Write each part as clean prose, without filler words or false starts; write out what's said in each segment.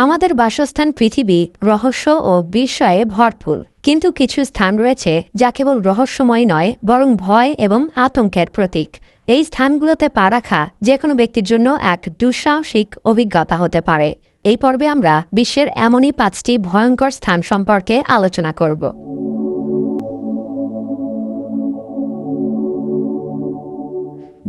আমাদের বাসস্থান পৃথিবী রহস্য ও বিস্ময়ে ভরপুর, কিন্তু কিছু স্থান রয়েছে যা কেবল রহস্যময় নয়, বরং ভয় এবং আতঙ্কের প্রতীক। এই স্থানগুলোতে পা রাখা যে কোনো ব্যক্তির জন্য এক দুঃসাহসিক অভিজ্ঞতা হতে পারে। এই পর্বে আমরা বিশ্বের এমনই 5টি ভয়ঙ্কর স্থান সম্পর্কে আলোচনা করব।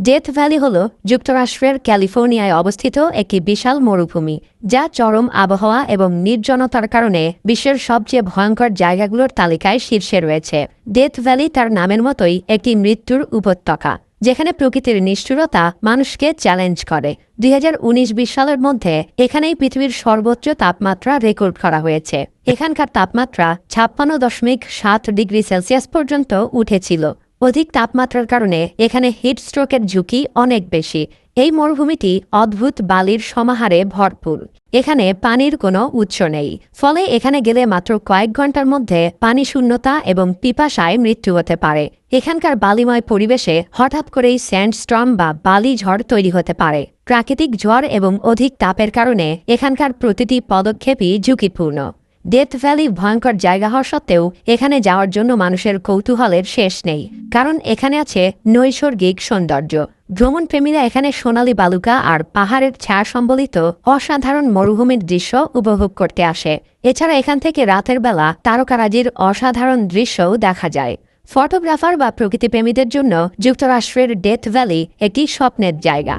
ডেথ ভ্যালি হল যুক্তরাষ্ট্রের ক্যালিফোর্নিয়ায় অবস্থিত একটি বিশাল মরুভূমি, যা চরম আবহাওয়া এবং নির্জনতার কারণে বিশ্বের সবচেয়ে ভয়ঙ্কর জায়গাগুলোর তালিকায় শীর্ষে রয়েছে। ডেথ ভ্যালি তার নামের মতোই একটি মৃত্যুর উপত্যকা, যেখানে প্রকৃতির নিষ্ঠুরতা মানুষকে চ্যালেঞ্জ করে। 2019-20 সালের মধ্যে এখানেই পৃথিবীর সর্বোচ্চ তাপমাত্রা রেকর্ড করা হয়েছে। এখানকার তাপমাত্রা 56.7 ডিগ্রি সেলসিয়াস পর্যন্ত উঠেছিল। অধিক তাপমাত্রার কারণে এখানে হিটস্ট্রোকের ঝুঁকি অনেক বেশি। এই মরুভূমিটি অদ্ভুত বালির সমাহারে ভরপুর। এখানে পানির কোনো উৎস নেই, ফলে এখানে গেলে মাত্র কয়েক ঘন্টার মধ্যে পানি শূন্যতা এবং পিপাসায় মৃত্যু হতে পারে। এখানকার বালিময় পরিবেশে হঠাৎ করেই স্যান্ডস্টর্ম বা বালি ঝড় তৈরি হতে পারে। প্রাকৃতিক ঝড় এবং অধিক তাপের কারণে এখানকার প্রতিটি পদক্ষেপই ঝুঁকিপূর্ণ। ডেথ ভ্যালি ভয়ঙ্কর জায়গা হওয়া সত্ত্বেও এখানে যাওয়ার জন্য মানুষের কৌতূহলের শেষ নেই, কারণ এখানে আছে নৈসর্গিক সৌন্দর্য। ভ্রমণপ্রেমীরা এখানে সোনালী বালুকা আর পাহাড়ের ছায়া সম্বলিত অসাধারণ মরুভূমির দৃশ্য উপভোগ করতে আসে। এছাড়া এখান থেকে রাতের বেলা তারকারাজির অসাধারণ দৃশ্যও দেখা যায়। ফটোগ্রাফার বা প্রকৃতিপ্রেমীদের জন্য যুক্তরাষ্ট্রের ডেথ ভ্যালি একটি স্বপ্নের জায়গা।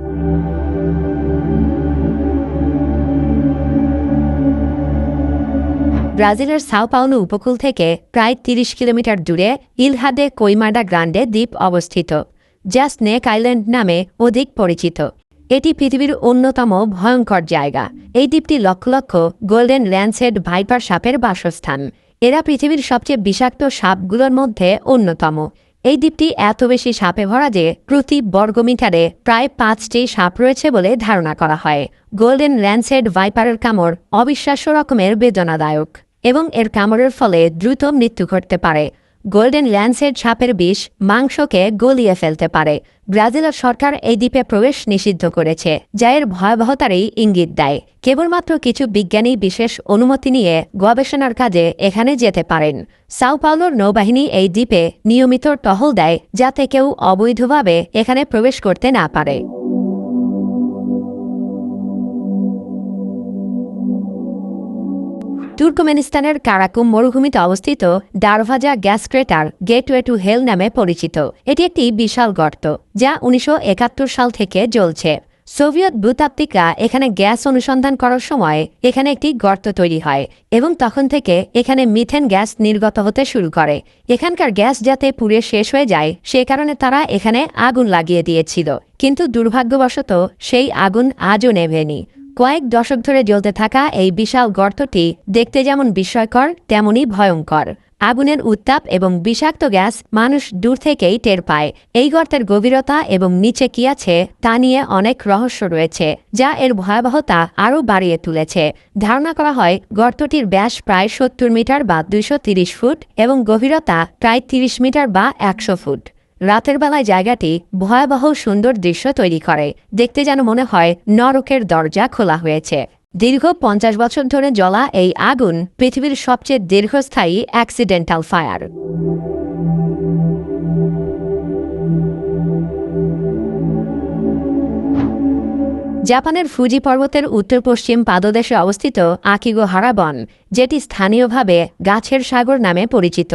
ব্রাজিলের সাও পাওলো উপকূল থেকে প্রায় 30 কিলোমিটার দূরে ইলহা দে কোইমাডা গ্রান্ডে দ্বীপ অবস্থিত, যা স্নেক আইল্যান্ড নামে অধিক পরিচিত। এটি পৃথিবীর অন্যতম ভয়ঙ্কর জায়গা। এই দ্বীপটি lakh lakh golden lancehead viper সাপের বাসস্থান। এরা পৃথিবীর সবচেয়ে বিষাক্ত সাপগুলোর মধ্যে অন্যতম। এই দ্বীপটি এত বেশি সাপে ভরা যে প্রতি বর্গমিটারে প্রায় 5টি সাপ রয়েছে বলে ধারণা করা হয়। গোল্ডেন ল্যান্সহেড ভাইপারের কামড় অবিশ্বাস্য রকমের বেদনাদায়ক এবং এর কামড়ের ফলে দ্রুত মৃত্যু ঘটতে পারে। গোল্ডেন ল্যান্সহেড সাপের বিষ মাংসকে গলিয়ে ফেলতে পারে। ব্রাজিলের সরকার এই দ্বীপে প্রবেশ নিষিদ্ধ করেছে, যা এর ভয়াবহতারই ইঙ্গিত দেয়। কেবলমাত্র কিছু বিজ্ঞানী বিশেষ অনুমতি নিয়ে গবেষণার কাজে এখানে যেতে পারেন। সাও পাওলোর নৌবাহিনী এই দ্বীপে নিয়মিত টহল দেয়, যাতে কেউ অবৈধভাবে এখানে প্রবেশ করতে না পারে। তুর্কমেনিস্তানের কারাকুম মরুভূমিতে অবস্থিত Darvaza gas crater gateway to hell নামে পরিচিত। এটি একটি বিশাল গর্ত, যা 1971 সাল থেকে জ্বলছে। সোভিয়েত ভূতাত্ত্বিকরা এখানে গ্যাস অনুসন্ধান করার সময় এখানে একটি গর্ত তৈরি হয় এবং তখন থেকে এখানে মিথেন গ্যাস নির্গত হতে শুরু করে। এখানকার গ্যাস যাতে পুড়ে শেষ হয়ে যায় সে কারণে তারা এখানে আগুন লাগিয়ে দিয়েছিল, কিন্তু দুর্ভাগ্যবশত সেই আগুন আজও নেভেনি। কয়েক দশক ধরে জ্বলতে থাকা এই বিশাল গর্তটি দেখতে যেমন বিস্ময়কর তেমনই ভয়ঙ্কর। আগুনের উত্তাপ এবং বিষাক্ত গ্যাস মানুষ দূর থেকেই টের পায়। এই গর্তের গভীরতা এবং নিচে কি আছে তা নিয়ে অনেক রহস্য রয়েছে, যা এর ভয়াবহতা আরও বাড়িয়ে তুলেছে। ধারণা করা হয় গর্তটির ব্যাস প্রায় 70 মিটার বা 230 ফুট এবং গভীরতা প্রায় 30 মিটার বা 100 ফুট। রাতের বেলায় জায়গাটি ভয়াবহ সুন্দর দৃশ্য তৈরি করে, দেখতে যেন মনে হয় নরকের দরজা খোলা হয়েছে। দীর্ঘ 50 বছর ধরে জ্বলা এই আগুন পৃথিবীর সবচেয়ে দীর্ঘস্থায়ী অ্যাক্সিডেন্টাল ফায়ার। জাপানের ফুজি পর্বতের উত্তর পশ্চিম পাদদেশে অবস্থিত আকিগোহারা বন, যেটি স্থানীয়ভাবে গাছের সাগর নামে পরিচিত।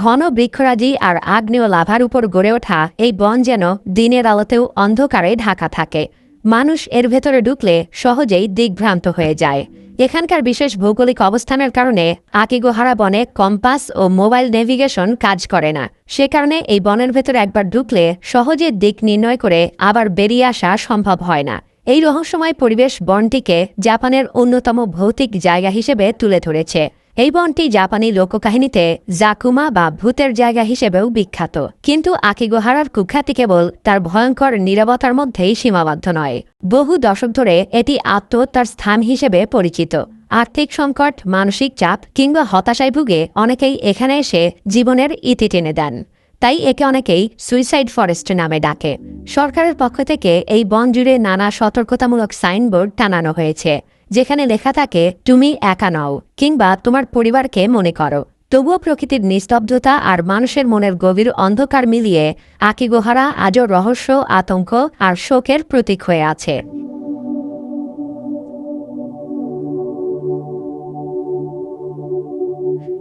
ঘন বৃক্ষরাজি আর আগ্নেয় লাভার উপর গড়ে ওঠা এই বন যেন দিনের আলোতেও অন্ধকারে ঢাকা থাকে। মানুষ এর ভেতরে ঢুকলে সহজেই দিগ্ভ্রান্ত হয়ে যায়। এখানকার বিশেষ ভৌগোলিক অবস্থানের কারণে আকিগোহারা বনে কম্পাস ও মোবাইল নেভিগেশন কাজ করে না। সে কারণে এই বনের ভেতরে একবার ঢুকলে সহজে দিক নির্ণয় করে আবার বেরিয়ে আসা সম্ভব হয় না। এই রহস্যময় পরিবেশ বনটিকে জাপানের অন্যতম ভৌতিক জায়গা হিসেবে তুলে ধরেছে। এই বনটি জাপানি লোককাহিনীতে জাকুমা বা ভূতের জায়গা হিসেবেও বিখ্যাত, কিন্তু আকিগোহারার কুখ্যাতি কেবল তার ভয়ঙ্কর নীরবতার মধ্যেই সীমাবদ্ধ নয়। বহু দশক ধরে এটি আত্মহত্যার স্থান হিসেবে পরিচিত। আর্থিক সংকট, মানসিক চাপ কিংবা হতাশায় ভুগে অনেকেই এখানে এসে জীবনের ইতি টেনে দেন। তাই একে অনেকেই সুইসাইড ফরেস্ট নামে ডাকে। সরকারের পক্ষ থেকে এই বন জুড়ে নানা সতর্কতামূলক সাইনবোর্ড টানানো হয়েছে, যেখানে লেখা থাকে তুমি একা নও কিংবা তোমার পরিবারকে মনে করো। তবুও প্রকৃতির নিস্তব্ধতা আর মানুষের মনের গভীর অন্ধকার মিলিয়ে আকিগোহারা আজও রহস্য, আতঙ্ক আর শোকের প্রতীক হয়ে আছে।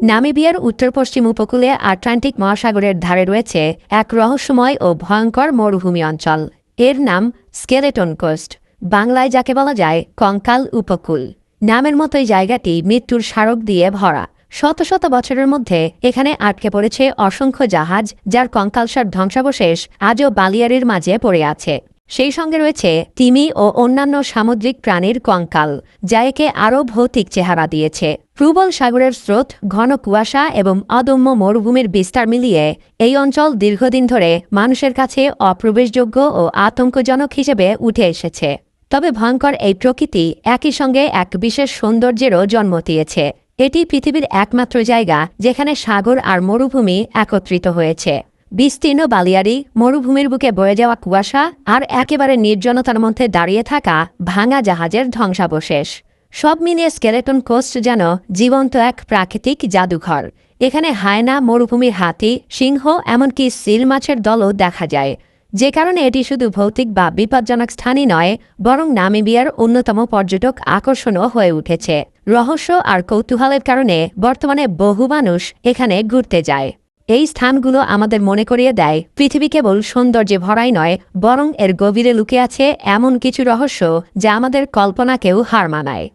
নামিবিয়ার উত্তর পশ্চিম উপকূলে আটলান্টিক মহাসাগরের ধারে রয়েছে এক রহস্যময় ও ভয়ঙ্কর মরুভূমি অঞ্চল। এর নাম স্কেলেটন কোস্ট, বাংলায় যাকে বলা যায় কঙ্কাল উপকূল। নামের মতোই জায়গাটি মৃত্যুর স্মারক দিয়ে ভরা। শত শত বছরের মধ্যে এখানে আটকে পড়েছে অসংখ্য জাহাজ, যার কঙ্কালসার ধ্বংসাবশেষ আজও বালিয়াড়ির মাঝে পড়ে আছে। সেই সঙ্গে রয়েছে তিমি ও অন্যান্য সামুদ্রিক প্রাণীর কঙ্কাল, যা একে আরও ভৌতিক চেহারা দিয়েছে। প্রবল সাগরের স্রোত, ঘন কুয়াশা এবং অদম্য মরুভূমির বিস্তার মিলিয়ে এই অঞ্চল দীর্ঘদিন ধরে মানুষের কাছে অপ্রবেশযোগ্য ও আতঙ্কজনক হিসেবে উঠে এসেছে। তবে ভয়ঙ্কর এই প্রকৃতি একই সঙ্গে এক বিশেষ সৌন্দর্যেরও জন্ম দিয়েছে। এটি পৃথিবীর একমাত্র জায়গা যেখানে সাগর আর মরুভূমি একত্রিত হয়েছে। বিস্তীর্ণ বালিয়াড়ি, মরুভূমির বুকে বয়ে যাওয়া কুয়াশা আর একেবারে নির্জনতার মধ্যে দাঁড়িয়ে থাকা ভাঙা জাহাজের ধ্বংসাবশেষ, সব মিলিয়ে স্কেলেটন কোস্ট যেন জীবন্ত এক প্রাকৃতিক জাদুঘর। এখানে হায়না, মরুভূমির হাতি, সিংহ, এমনকি সিল মাছের দলও দেখা যায়, যে কারণে এটি শুধু ভৌতিক বা বিপজ্জনক স্থানই নয়, বরং নামিবিয়ার অন্যতম পর্যটক আকর্ষণও হয়ে উঠেছে। রহস্য আর কৌতূহলের কারণে বর্তমানে বহু মানুষ এখানে ঘুরতে যায়। এই স্থানগুলো আমাদের মনে করিয়ে দেয় পৃথিবী কেবল সৌন্দর্যে ভরাই নয়, বরং এর গভীরে লুকিয়ে আছে এমন কিছু রহস্য যা আমাদের কল্পনাকেও হার মানায়।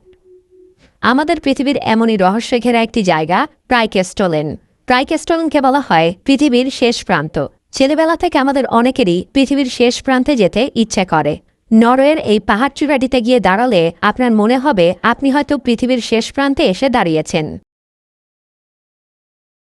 আমাদের পৃথিবীর এমনই রহস্য ঘেরা একটি জায়গা প্রাইকেস্টোলেন। প্রাইকেস্টোলেনকে বলা হয় পৃথিবীর শেষ প্রান্ত। ছেলেবেলা থেকে আমাদের অনেকেরই পৃথিবীর শেষ প্রান্তে যেতে ইচ্ছে করে। নরওয়ের এই পাহাড় চূড়াটিতে গিয়ে দাঁড়ালে আপনার মনে হবে আপনি হয়তো পৃথিবীর শেষ প্রান্তে এসে দাঁড়িয়েছেন।